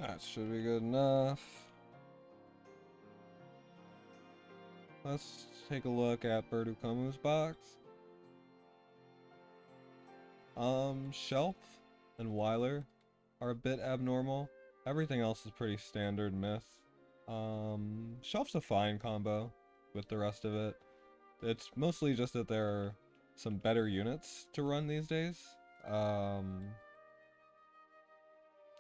That should be good enough. Let's take a look at Bertocommu's box. Shelf and Weiler are a bit abnormal. Everything else is pretty standard myth. Shelf's a fine combo with the rest of it. It's mostly just that there are some better units to run these days.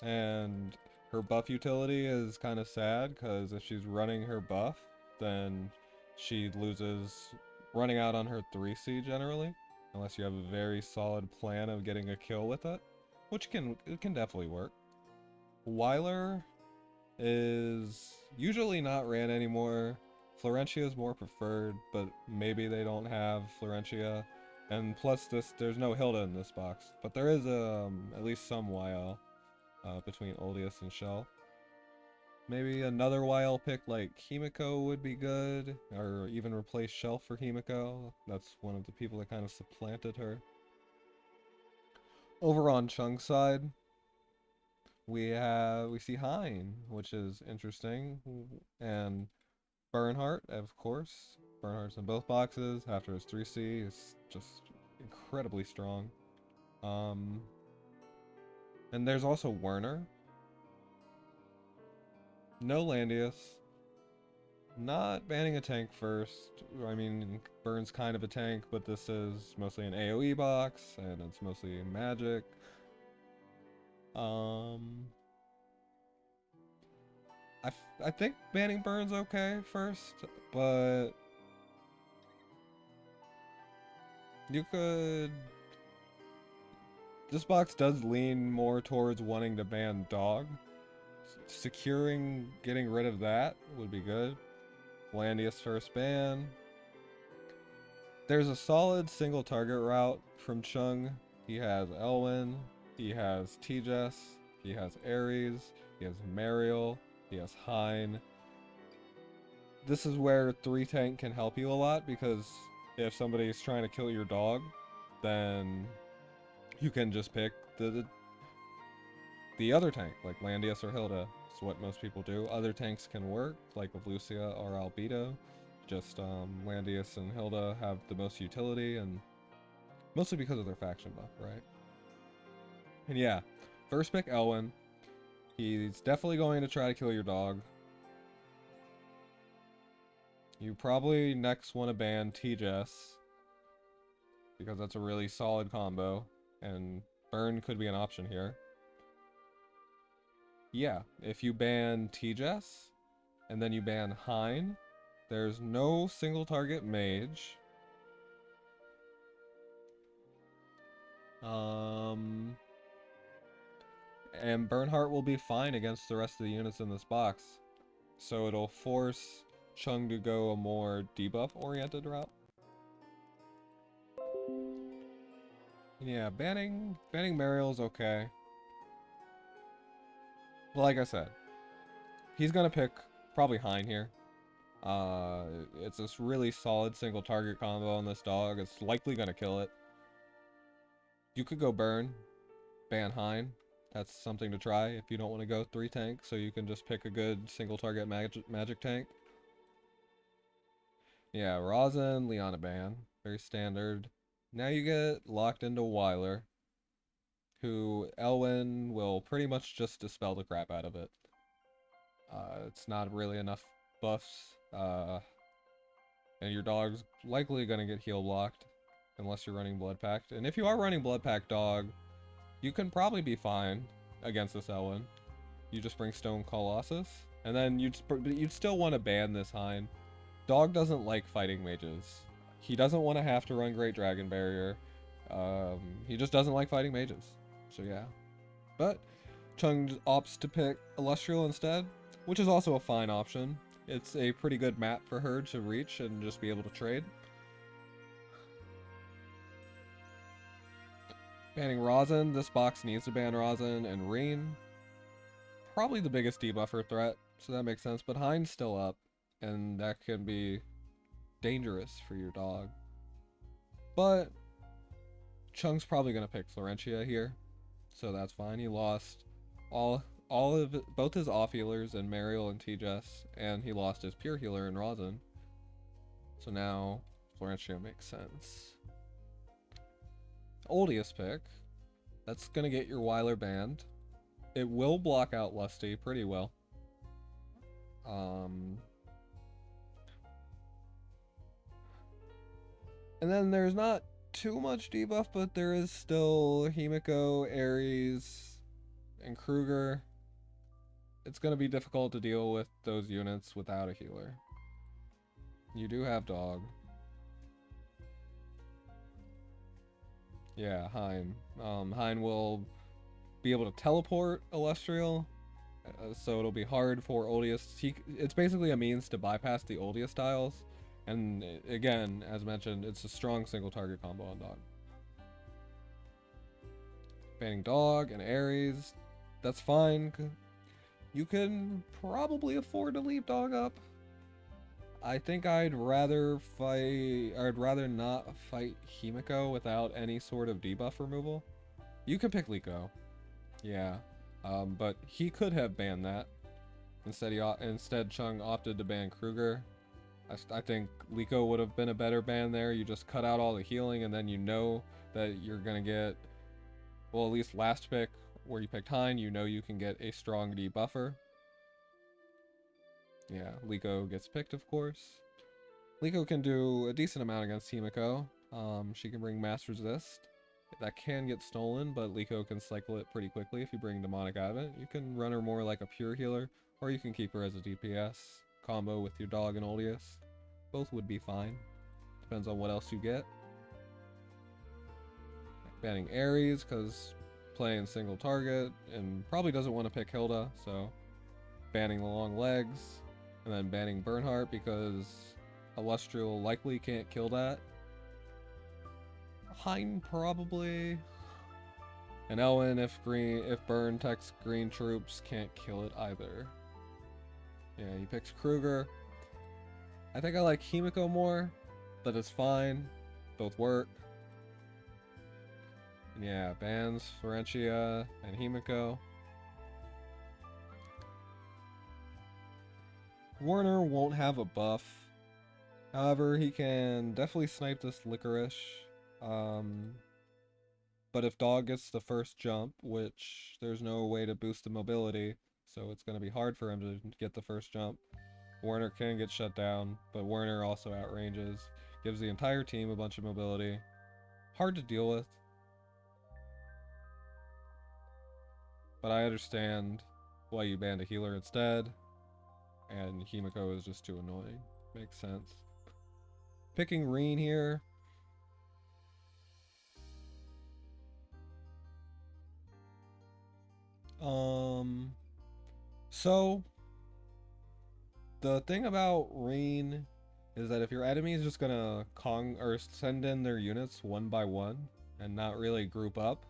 And her buff utility is kind of sad, because if she's running her buff, then she loses running out on her 3C generally, unless you have a very solid plan of getting a kill with it, which it can definitely work. Weiler is usually not ran anymore. Florentia is more preferred, but maybe they don't have Florentia. And plus there's no Hilda in this box, but there is at least some YL between Oldius and Shell. Maybe another YL pick like Himiko would be good, or even replace Shell for Himiko. That's one of the people that kind of supplanted her. Over on Chung's side, we see Hein, which is interesting, and Bernhardt, of course. Bernhardt's in both boxes. After his 3C, is just incredibly strong. And there's also Werner. No Landius. Not banning a tank first. I mean, Burn's kind of a tank, but this is mostly an AoE box, and it's mostly magic. I think banning Burn's okay first, but you could... This box does lean more towards wanting to ban Dog. Getting rid of that would be good. Landius first ban. There's a solid single target route from Chung. He has Elwyn, he has T-Jess, he has Ares, he has Mariel, he has Hein. This is where 3 tank can help you a lot, because if somebody's trying to kill your dog, then you can just pick the other tank, like Landius or Hilda. It's what most people do. Other tanks can work, like with Lucia or Albedo. Just Landius and Hilda have the most utility, and mostly because of their faction buff, right? And yeah, first pick Elwyn. He's definitely going to try to kill your dog. You probably next want to ban T-Jess, because that's a really solid combo, and Burn could be an option here. Yeah, if you ban T-Jess, and then you ban Hein, there's no single target mage. And Bernhardt will be fine against the rest of the units in this box. So it'll force Chung to go a more debuff-oriented route. Yeah, banning Mariel's okay. But like I said, he's gonna pick probably Hein here. It's this really solid single target combo on this dog. It's likely gonna kill it. You could go Burn, ban Hein. That's something to try if you don't want to go 3 tank, so you can just pick a good single target magic tank. Yeah, Rosin, Liana ban. Very standard. Now you get locked into Weiler, who Elwyn will pretty much just dispel the crap out of it. It's not really enough buffs, and your dog's likely going to get heal blocked unless you're running Blood Pact. And if you are running Blood Pact dog, you can probably be fine against this Elwyn. You just bring Stone Colossus, and then you'd still want to ban this Hein. Dog doesn't like fighting mages. He doesn't want to have to run Great Dragon Barrier. He just doesn't like fighting mages. So yeah. But Chung opts to pick Illustrial instead, which is also a fine option. It's a pretty good map for her to reach and just be able to trade. Banning Rosin. This box needs to ban Rosin and Reen. Probably the biggest debuffer threat, so that makes sense. But Hein's still up, and that can be dangerous for your dog. But Chung's probably going to pick Florentia here, so that's fine. He lost all both his off healers in Mariel and T-Jess, and he lost his pure healer in Rosin. So now Florentia makes sense. Oldest pick. That's gonna get your Weiler banned. It will block out Lusty pretty well. And then there's not too much debuff, but there is still Himiko, Ares, and Kruger. It's going to be difficult to deal with those units without a healer. You do have Dog. Yeah, Hein. Hein will be able to teleport Celestial, so it'll be hard for Oldius. It's basically a means to bypass the Oldius styles. And again, as mentioned, it's a strong single target combo on Dog. Banning Dog and Ares, that's fine. You can probably afford to leave Dog up. I think I'd rather not fight Himiko without any sort of debuff removal. You can pick Liko. Yeah. But he could have banned that. Instead Chung opted to ban Kruger. I think Liko would have been a better ban there. You just cut out all the healing, and then you know that you're gonna get, well, at least last pick where you picked Hein, you know you can get a strong debuffer. Yeah, Liko gets picked, of course. Liko can do a decent amount against Himiko. She can bring Mass Resist. That can get stolen, but Liko can cycle it pretty quickly if you bring Demonic Advent. You can run her more like a pure healer, or you can keep her as a DPS combo with your Dog and Oldius. Both would be fine. Depends on what else you get. Banning Ares, because playing single target, and probably doesn't want to pick Hilda, so banning the long legs. And then banning Bernhardt because Illustrial likely can't kill that. Hein probably. And Elwyn, if Burn techs green troops, can't kill it either. Yeah, he picks Kruger. I think I like Himiko more, but it's fine. Both work. And yeah, bans Florentia and Himiko. Warner won't have a buff. However, he can definitely snipe this Licorice. But if Dog gets the first jump, which there's no way to boost the mobility, so it's going to be hard for him to get the first jump, Warner can get shut down, but Warner also outranges, gives the entire team a bunch of mobility. Hard to deal with. But I understand why you banned a healer instead, and Himiko is just too annoying. Makes sense. Picking Reen here. So the thing about Reen is that if your enemy is just gonna send in their units one by one and not really group up.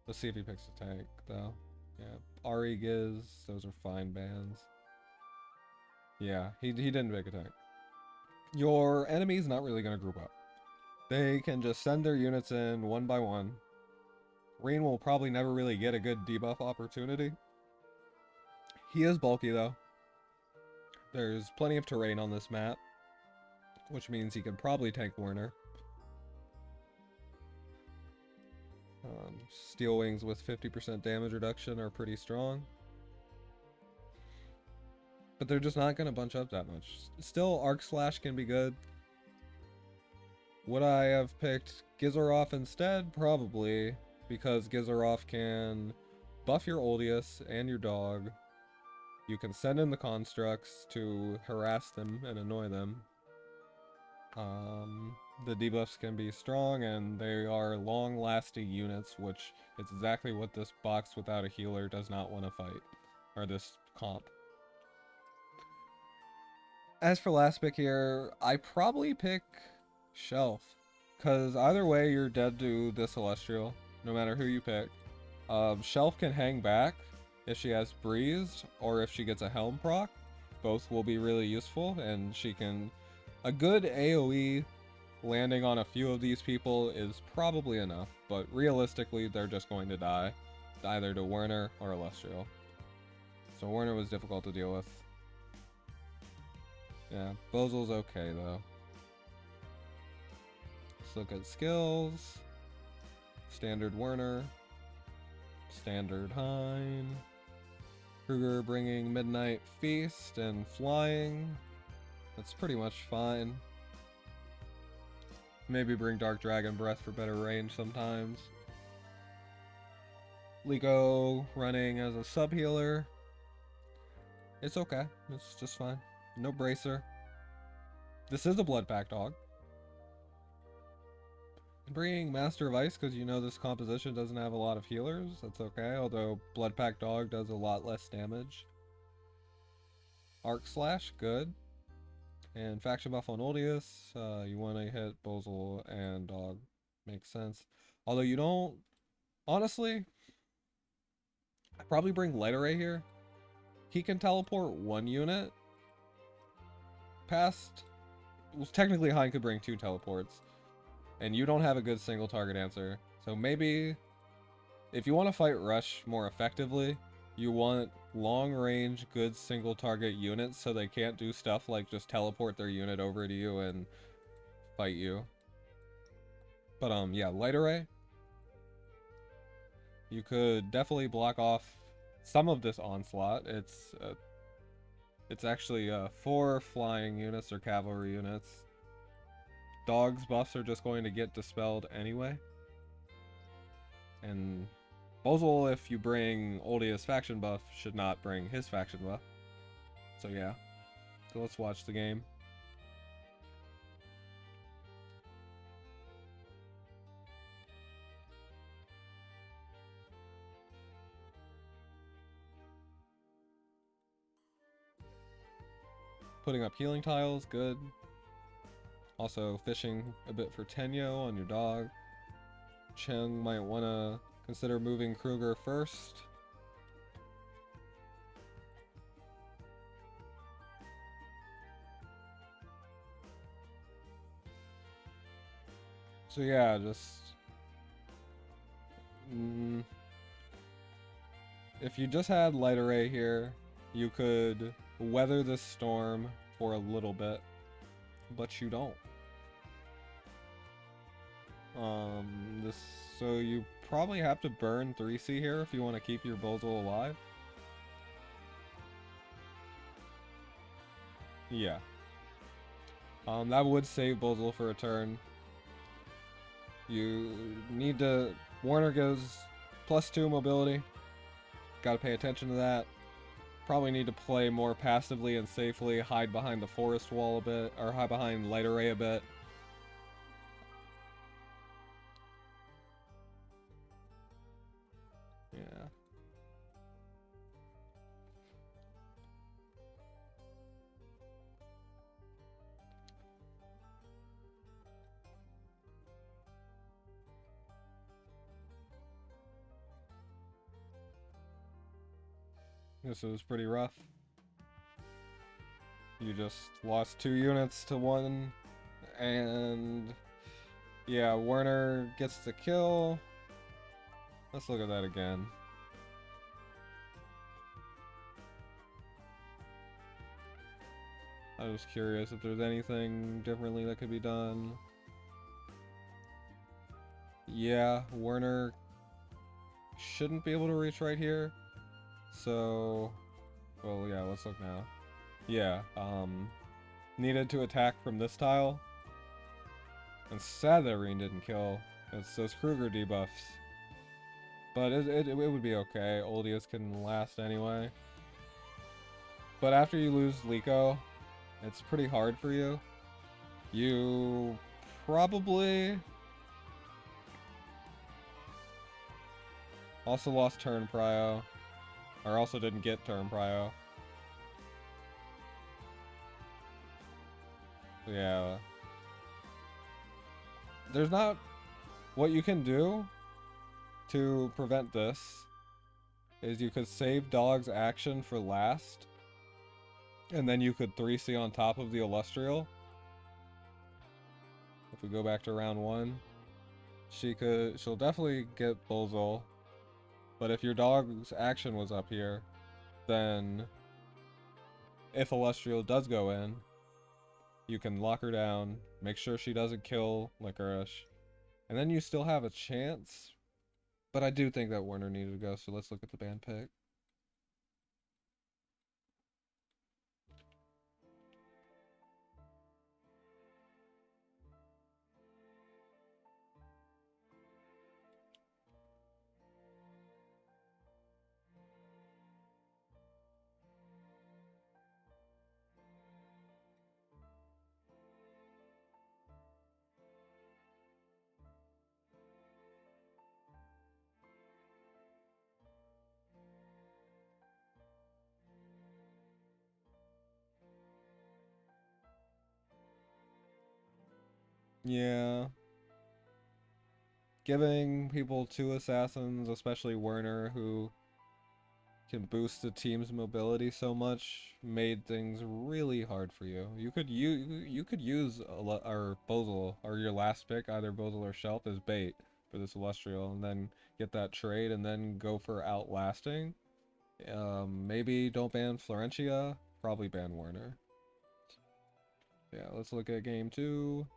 Let's see if he picks a tank though. Yeah, Ari Giz, those are fine bans. Yeah, he didn't pick a tank. Your enemy's not really gonna group up. They can just send their units in one by one. Reen will probably never really get a good debuff opportunity. He is bulky though. There's plenty of terrain on this map, which means he can probably tank Werner. Steel Wings with 50% damage reduction are pretty strong. But they're just not going to bunch up that much. Still, Arc Slash can be good. Would I have picked Gizarov instead? Probably, because Gizarov can buff your Oldius and your Dog. You can send in the constructs to harass them and annoy them. The debuffs can be strong, and they are long-lasting units, which is exactly what this box without a healer does not want to fight. Or this comp. As for last pick here, I probably pick Shelf. Because either way, you're dead to this Celestial, no matter who you pick. Shelf can hang back if she has Breezed, or if she gets a Helm proc. Both will be really useful, and she can... A good AoE landing on a few of these people is probably enough, but realistically, they're just going to die. either to Werner or Illustrial. So Werner was difficult to deal with. Yeah, Bozel's okay though. Let's look at skills. Standard Werner. Standard Hein. Kruger bringing Midnight Feast and flying. That's pretty much fine. Maybe bring Dark Dragon Breath for better range sometimes. Liko running as a sub healer. It's okay. It's just fine. No bracer. This is a Blood Pack dog. Bringing Master of Ice because you know this composition doesn't have a lot of healers. That's okay, although Blood Pack dog does a lot less damage. Arc Slash, good. And faction buff on Oldius. You want to hit Bozel and dog. Makes sense. Although you don't... Honestly, I'd probably bring Light Array here. He can teleport one unit. Past... Well, technically Hein could bring 2 teleports. And you don't have a good single target answer. So maybe... If you want to fight Rush more effectively, you want long range, good single target units so they can't do stuff like just teleport their unit over to you and fight you. But yeah, Light Array. You could definitely block off some of this onslaught. It's actually 4 flying units or cavalry units. Dog's buffs are just going to get dispelled anyway. And Bozel, if you bring Oldius faction buff, should not bring his faction buff. So yeah. So let's watch the game. Putting up healing tiles, good. Also fishing a bit for Tenyo on your dog. Chung might want to consider moving Kruger first. So yeah, just... if you just had Light Array here, you could weather this storm for a little bit, but you don't. So you probably have to burn 3C here if you want to keep your Bozel alive. Yeah. That would save Bozel for a turn. You need to... Werner goes +2 mobility. Gotta pay attention to that. Probably need to play more passively and safely, hide behind the forest wall a bit, or hide behind Light Array a bit. Yeah. This was pretty rough. You just lost 2 units to 1, and yeah, Werner gets the kill. Let's look at that again. I was curious if there's anything differently that could be done. Yeah, Werner shouldn't be able to reach right here. So, well, yeah, let's look now. Yeah, needed to attack from this tile. And sad that Reen didn't kill. It's those Kruger debuffs. But it would be okay. Oldius can last anyway. But after you lose Liko, it's pretty hard for you. You probably also lost turn prio. Or also didn't get turn prio. Yeah. There's not... What you can do to prevent this is you could save Dog's action for last. And then you could 3C on top of the Illustrial. If we go back to round 1. She'll definitely get Bozel. But if your dog's action was up here, then if Celestial does go in, you can lock her down, make sure she doesn't kill Licorice, and then you still have a chance. But I do think that Werner needed to go, so let's look at the ban pick. Yeah. Giving people two assassins, especially Werner, who can boost the team's mobility so much, made things really hard for you. You could use or Bozel or your last pick, either Bozel or Shelf, as bait for the Celestial, and then get that trade, and then go for outlasting. Maybe don't ban Florentia. Probably ban Werner. Yeah, let's look at game 2.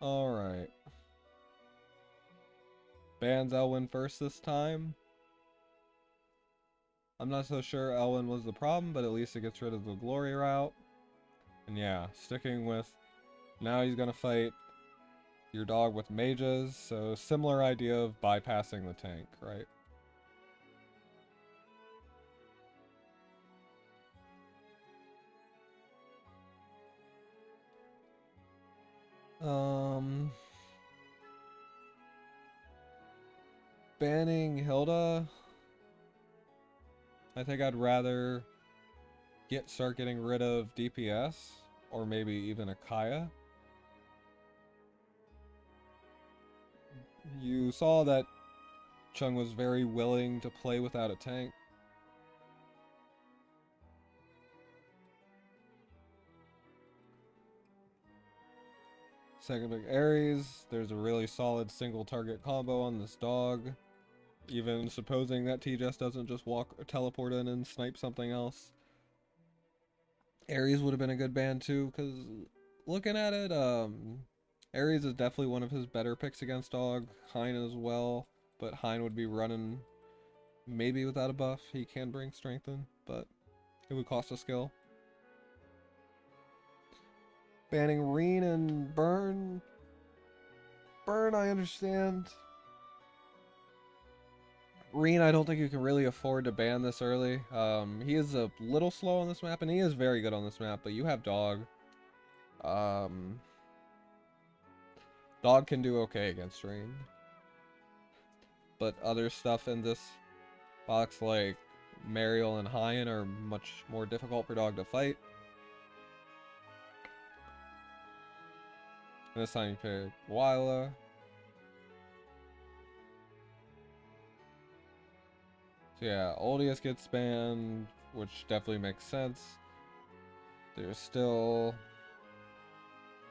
Alright. Bans Elwyn first this time. I'm not so sure Elwyn was the problem, but at least it gets rid of the glory route. And yeah, sticking with... Now he's gonna fight your dog with mages, so similar idea of bypassing the tank, right? Um... Banning Hilda... I think I'd rather start getting rid of DPS, or maybe even a Kaya. You saw that Chung was very willing to play without a tank. Second pick Ares, there's a really solid single target combo on this dog. Even supposing that TJS doesn't just walk or teleport in and snipe something else. Ares would have been a good ban too, because looking at it, Ares is definitely one of his better picks against dog. Hein as well, but Hein would be running maybe without a buff. He can bring strengthen, but it would cost a skill. Banning Reen and Burn. Burn, I understand. Reen, I don't think you can really afford to ban this early. He is a little slow on this map, and he is very good on this map, but you have Dog. Dog can do okay against Reen. But other stuff in this box, like Mariel and Hyen, are much more difficult for Dog to fight. And this time you pick Wyla. So yeah, Oldius gets banned, which definitely makes sense. There's still...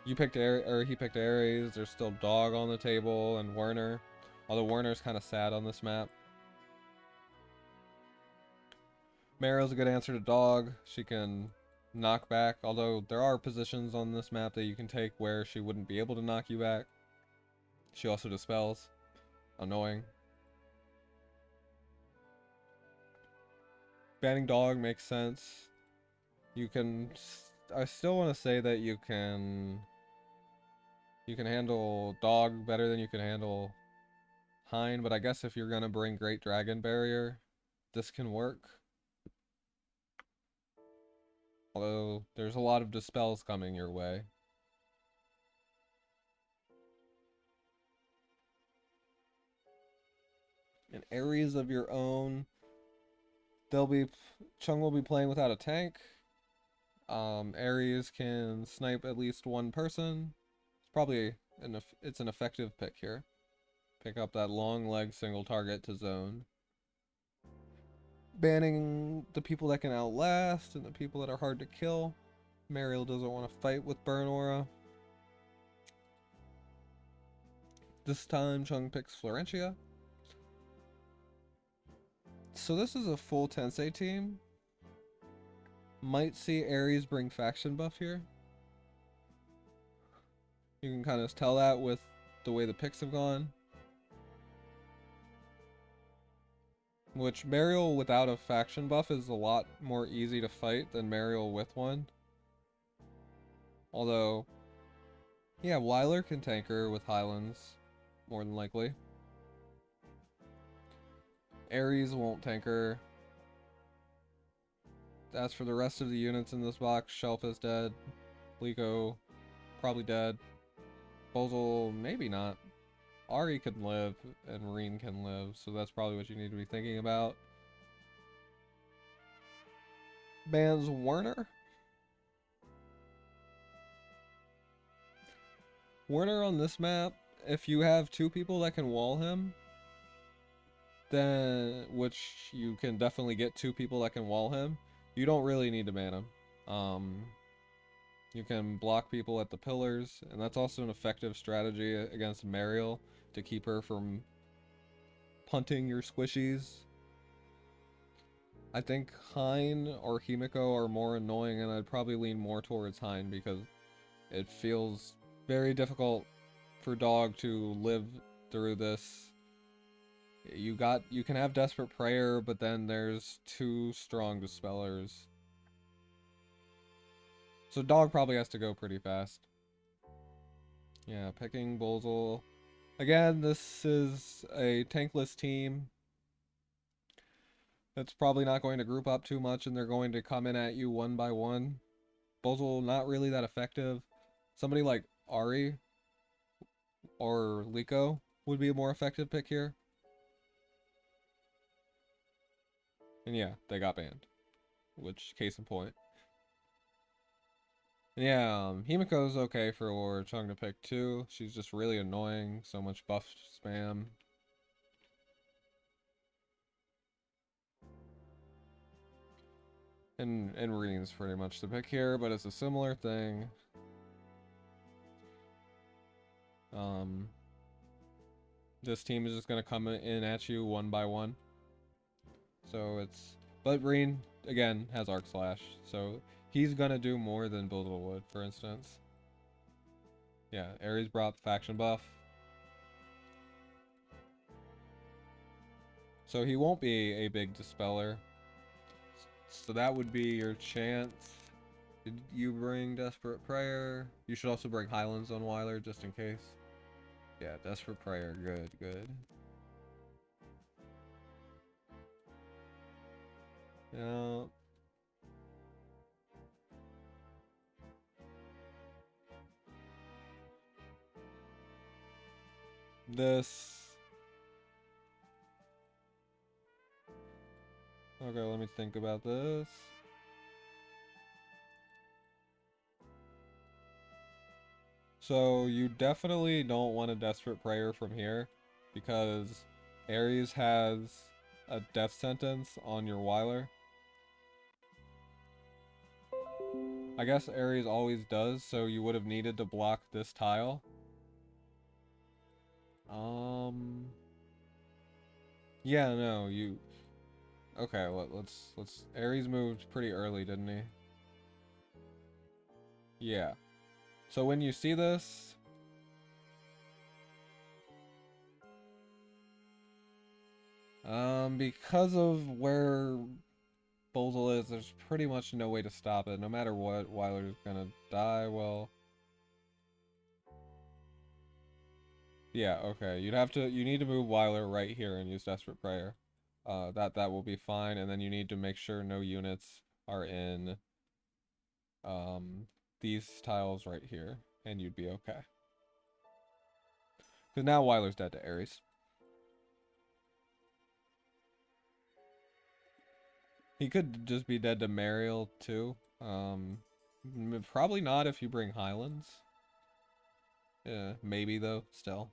he picked Ares. There's still Dog on the table and Werner. Although Werner's kind of sad on this map. Mariel's a good answer to Dog. She can knock back, although there are positions on this map that you can take where she wouldn't be able to knock you back. She also dispels. Annoying. Banning Dog makes sense. You can... I still want to say that you can handle Dog better than you can handle Hein, but I guess if you're gonna bring Great Dragon Barrier, this can work. Although there's a lot of dispels coming your way. And areas of your own, Chung will be playing without a tank. Ares can snipe at least one person. It's probably it's an effective pick here. Pick up that long leg single target to zone. banning the people that can outlast and the people that are hard to kill. Mariel doesn't want to fight with Burn Aura. This time Chung picks Florentia. So this is a full Tensei team. Might see Ares bring faction buff here. You can kind of tell that with the way the picks have gone. Which Mariel without a faction buff is a lot more easy to fight than Mariel with one. Although, yeah, Weiler can tank her with Highlands, more than likely. Ares won't tank her. As for the rest of the units in this box, Shelf is dead. Liko, probably dead. Bozel, maybe not. Ari can live, and Reen can live, so that's probably what you need to be thinking about. Bans Werner. Werner on this map, if you have two people that can wall him, then, which you can definitely get two people that can wall him, you don't really need to ban him. You can block people at the pillars, and that's also an effective strategy against Mariel to keep her from punting your squishies. I think Hein or Himiko are more annoying, and I'd probably lean more towards Hein because it feels very difficult for Dog to live through this. You can have Desperate Prayer, but then there's two strong Dispellers. So Dog probably has to go pretty fast. Yeah, picking Bozel. Again, this is a tankless team. That's probably not going to group up too much, and they're going to come in at you one by one. Bozel, not really that effective. Somebody like Ari or Liko would be a more effective pick here. And yeah, they got banned. Which, case in point. Yeah, Himiko's okay for Chung to pick too. She's just really annoying. So much buff spam. And Reen's pretty much the pick here, but it's a similar thing. This team is just gonna come in at you one by one. So it's, but Reen again has Arc Slash, so he's gonna do more than Bozel would, for instance. Yeah, Ares brought faction buff. So he won't be a big Dispeller. So that would be your chance. Did you bring Desperate Prayer? You should also bring Highlands on Weiler, just in case. Yeah, Desperate Prayer. Good, good. Yeah. This... Okay, let me think about this. So you definitely don't want a Desperate Prayer from here, because Ares has a death sentence on your Weiler. I guess Ares always does, so you would have needed to block this tile. Yeah, no, you... Okay, let's... Ares moved pretty early, didn't he? Yeah. So when you see this... because of where Bozel is, there's pretty much no way to stop it. No matter what, Weiler's gonna die, well... Yeah, okay. You need to move Weiler right here and use Desperate Prayer. That will be fine, and then you need to make sure no units are in these tiles right here, and you'd be okay. Because now Weiler's dead to Ares. He could just be dead to Mariel too. Probably not if you bring Highlands. Yeah, maybe though, still.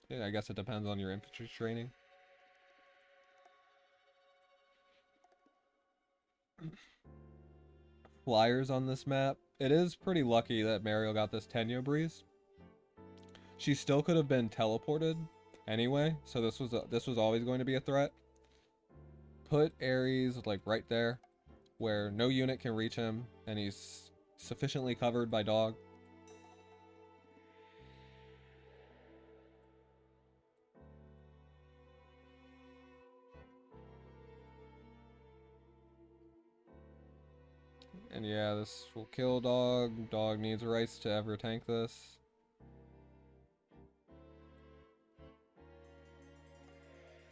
Yeah, I guess it depends on your infantry training. flyers on this map, it is pretty lucky that Mariel got this Tenyo Breeze. She still could have been teleported anyway, so this was always going to be a threat. Put Ares like right there, where no unit can reach him, and he's sufficiently covered by dog. And yeah, this will kill dog. Dog needs rights to ever tank this.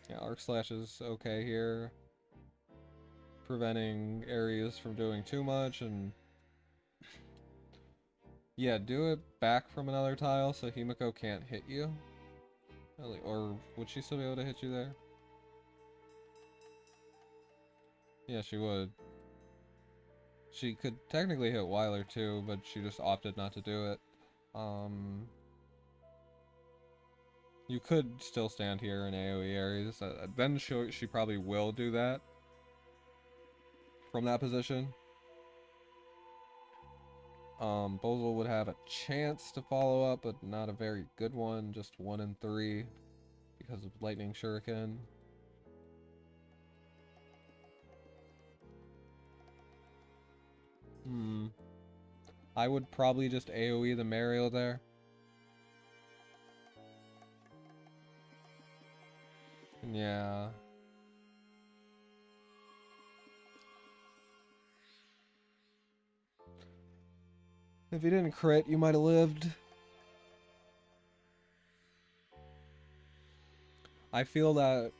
Yeah, Arc Slash is okay here. Preventing Ares from doing too much, and yeah, do it back from another tile so Himiko can't hit you. Or would she still be able to hit you there? Yeah, she would. She could technically hit Weiler too, but she just opted not to do it. You could still stand here in AoE Ares. Then she probably will do that from that position. Bozel would have a chance to follow up, but not a very good one. Just 1 in 3 because of Lightning Shuriken. I would probably just AoE the Mariel there. Yeah. If you didn't crit, you might have lived. I feel that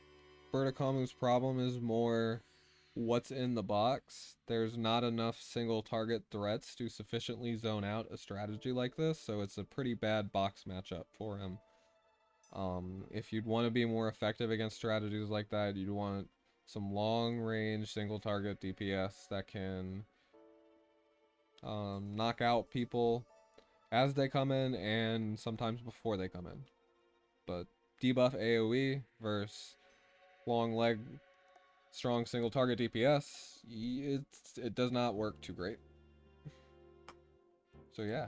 Bertocommu's problem is more what's in the box. There's not enough single target threats to sufficiently zone out a strategy like this, so it's a pretty bad box matchup for him. If you'd want to be more effective against strategies like that, you'd want some long range single target DPS that can knock out people as they come in and sometimes before they come in. But debuff AoE versus long leg strong single target DPS, it does not work too great. So yeah.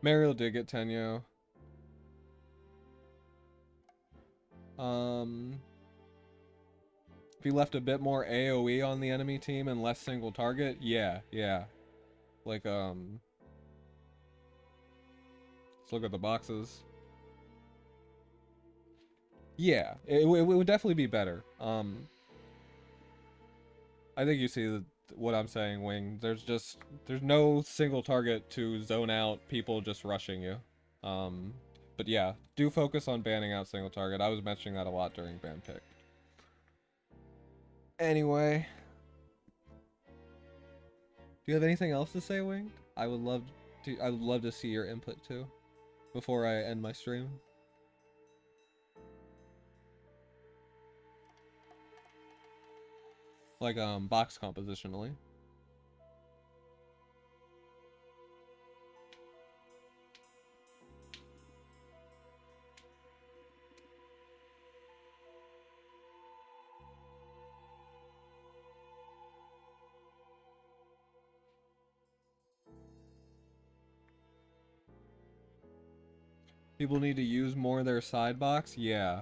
Mariel did get Tenyo. If he left a bit more AoE on the enemy team and less single target, yeah. Like, let's look at the boxes. Yeah, it would definitely be better. I think you see what I'm saying, Wing. There's no single target to zone out people just rushing you. But yeah, do focus on banning out single target. I was mentioning that a lot during ban pick. Anyway, do you have anything else to say, Wing? I would love to see your input too before I end my stream. Like box compositionally. People need to use more of their side box. Yeah.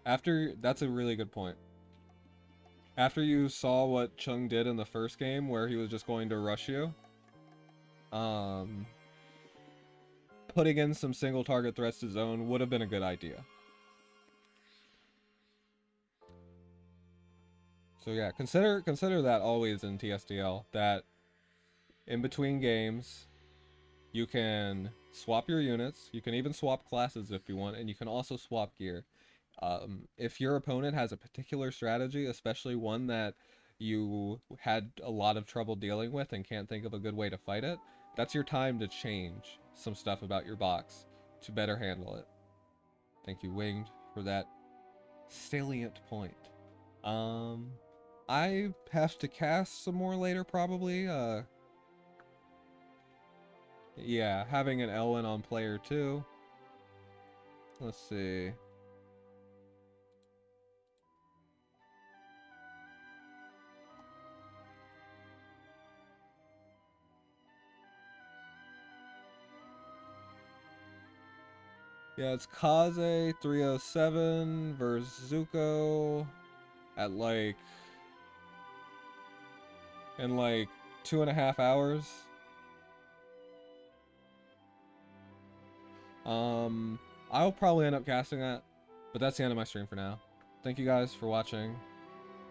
That's a really good point. After you saw what Chung did in the first game, where he was just going to rush you, putting in some single target threats to zone would have been a good idea. So yeah, consider that always in TSDL, that in between games, you can swap your units, you can even swap classes if you want, and you can also swap gear. If your opponent has a particular strategy, especially one that you had a lot of trouble dealing with and can't think of a good way to fight it, that's your time to change some stuff about your box to better handle it. Thank you, Winged, for that salient point. I have to cast some more later, probably. Yeah, having an Ellen on player 2. Let's see. Yeah, it's Kaze 307 versus Zuko at in like 2.5 hours. I'll probably end up casting that, but that's the end of my stream for now. Thank you guys for watching,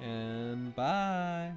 and bye!